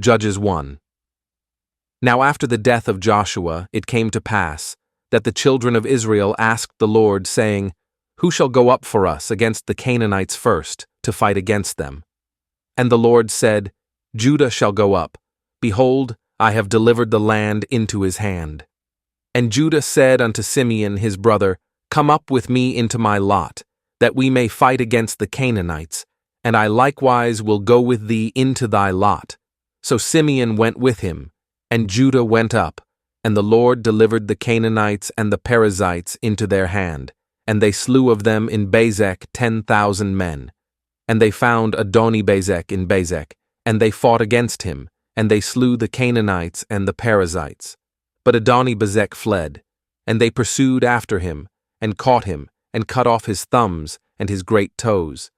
Judges 1. Now after the death of Joshua, it came to pass that the children of Israel asked the Lord, saying, Who shall go up for us against the Canaanites first, to fight against them? And the Lord said, Judah shall go up. Behold, I have delivered the land into his hand. And Judah said unto Simeon his brother, Come up with me into my lot, that we may fight against the Canaanites, and I likewise will go with thee into thy lot. So Simeon went with him, and Judah went up, and the Lord delivered the Canaanites and the Perizzites into their hand, and they slew of them in Bezek 10,000 men. And they found Adoni-Bezek in Bezek, and they fought against him, and they slew the Canaanites and the Perizzites. But Adoni-Bezek fled, and they pursued after him, and caught him, and cut off his thumbs and his great toes.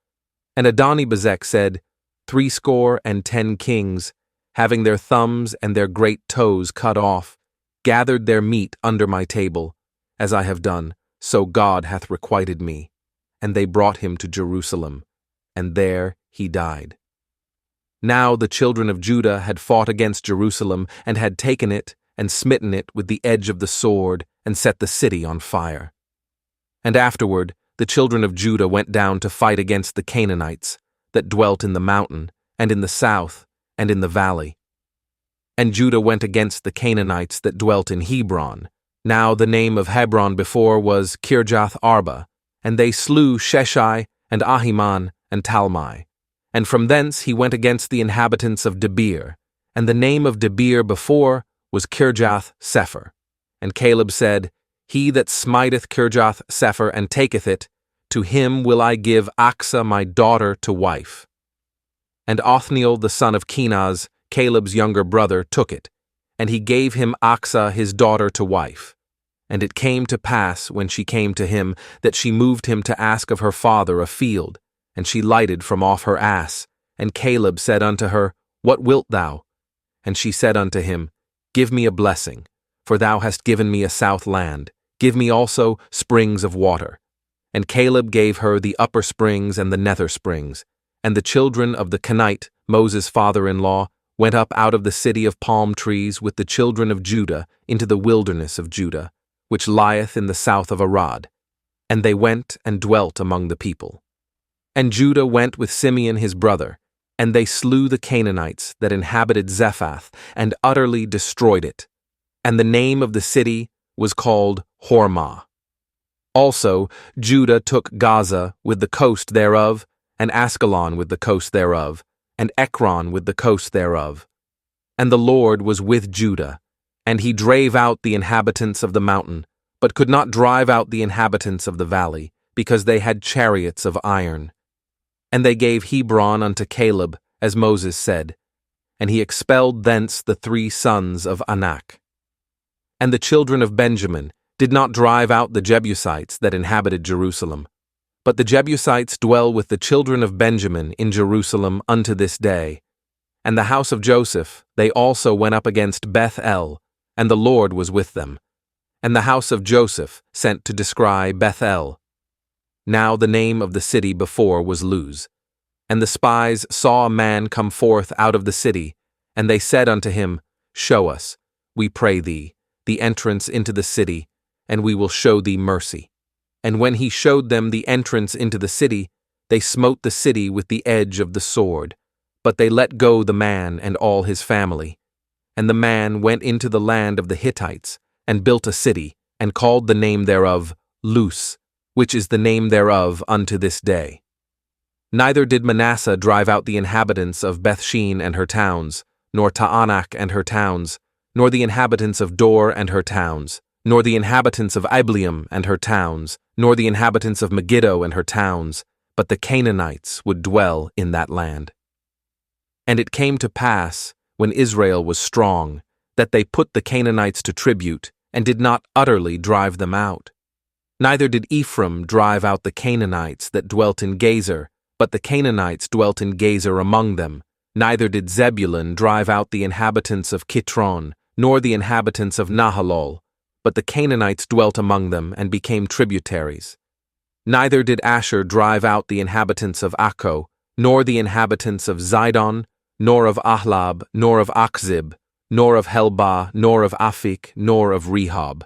And Adoni-Bezek said, 70 kings, having their thumbs and their great toes cut off, gathered their meat under my table, as I have done, so God hath requited me. And they brought him to Jerusalem, and there he died. Now the children of Judah had fought against Jerusalem, and had taken it, and smitten it with the edge of the sword, and set the city on fire. And afterward the children of Judah went down to fight against the Canaanites, that dwelt in the mountain, and in the south, and in the valley. And Judah went against the Canaanites that dwelt in Hebron. Now the name of Hebron before was Kirjath Arba, and they slew Sheshai, and Ahiman, and Talmai. And from thence he went against the inhabitants of Debir, and the name of Debir before was Kirjath Sepher. And Caleb said, He that smiteth Kirjath Sepher and taketh it, to him will I give Achsah my daughter to wife. And Othniel the son of Kenaz, Caleb's younger brother, took it, and he gave him Achsah his daughter to wife. And it came to pass, when she came to him, that she moved him to ask of her father a field, and she lighted from off her ass. And Caleb said unto her, What wilt thou? And she said unto him, Give me a blessing, for thou hast given me a south land. Give me also springs of water. And Caleb gave her the upper springs and the nether springs. And the children of the Kenite, Moses' father-in-law, went up out of the city of palm trees with the children of Judah into the wilderness of Judah, which lieth in the south of Arad. And they went and dwelt among the people. And Judah went with Simeon his brother, and they slew the Canaanites that inhabited Zephath, and utterly destroyed it. And the name of the city was called Hormah. Also Judah took Gaza with the coast thereof, and Askelon with the coast thereof, and Ekron with the coast thereof. And the Lord was with Judah, and he drave out the inhabitants of the mountain, but could not drive out the inhabitants of the valley, because they had chariots of iron. And they gave Hebron unto Caleb, as Moses said, and he expelled thence the 3 sons of Anak. And the children of Benjamin did not drive out the Jebusites that inhabited Jerusalem, but the Jebusites dwell with the children of Benjamin in Jerusalem unto this day. And the house of Joseph, they also went up against Beth-el, and the Lord was with them. And the house of Joseph sent to descry Beth-el. Now the name of the city before was Luz. And the spies saw a man come forth out of the city, and they said unto him, Show us, we pray thee, the entrance into the city, and we will show thee mercy. And when he showed them the entrance into the city, they smote the city with the edge of the sword. But they let go the man and all his family. And the man went into the land of the Hittites, and built a city, and called the name thereof Luz, which is the name thereof unto this day. Neither did Manasseh drive out the inhabitants of Bethshean and her towns, nor Taanach and her towns, nor the inhabitants of Dor and her towns, nor the inhabitants of Ibleam and her towns, nor the inhabitants of Megiddo and her towns, but the Canaanites would dwell in that land. And it came to pass, when Israel was strong, that they put the Canaanites to tribute, and did not utterly drive them out. Neither did Ephraim drive out the Canaanites that dwelt in Gezer, but the Canaanites dwelt in Gezer among them. Neither did Zebulun drive out the inhabitants of Kitron, nor the inhabitants of Nahalol, but the Canaanites dwelt among them and became tributaries. Neither did Asher drive out the inhabitants of Akko, nor the inhabitants of Zidon, nor of Ahlab, nor of Achzib, nor of Helbah, nor of Aphik, nor of Rehob.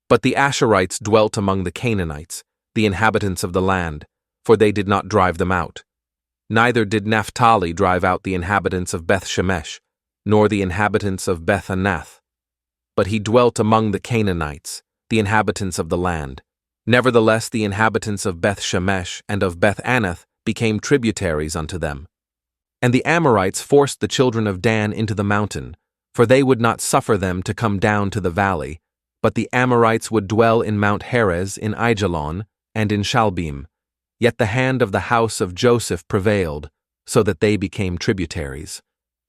But the Asherites dwelt among the Canaanites, the inhabitants of the land, for they did not drive them out. Neither did Naphtali drive out the inhabitants of Beth-Shemesh, nor the inhabitants of Beth-Anath. But he dwelt among the Canaanites, the inhabitants of the land. Nevertheless, the inhabitants of Beth-Shemesh and of Beth-Anath became tributaries unto them. And the Amorites forced the children of Dan into the mountain, for they would not suffer them to come down to the valley, but the Amorites would dwell in Mount Heres, in Aijalon, and in Shalbim. Yet the hand of the house of Joseph prevailed, so that they became tributaries.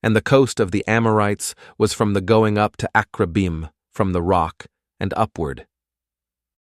And the coast of the Amorites was from the going up to Akrabim, from the rock, and upward.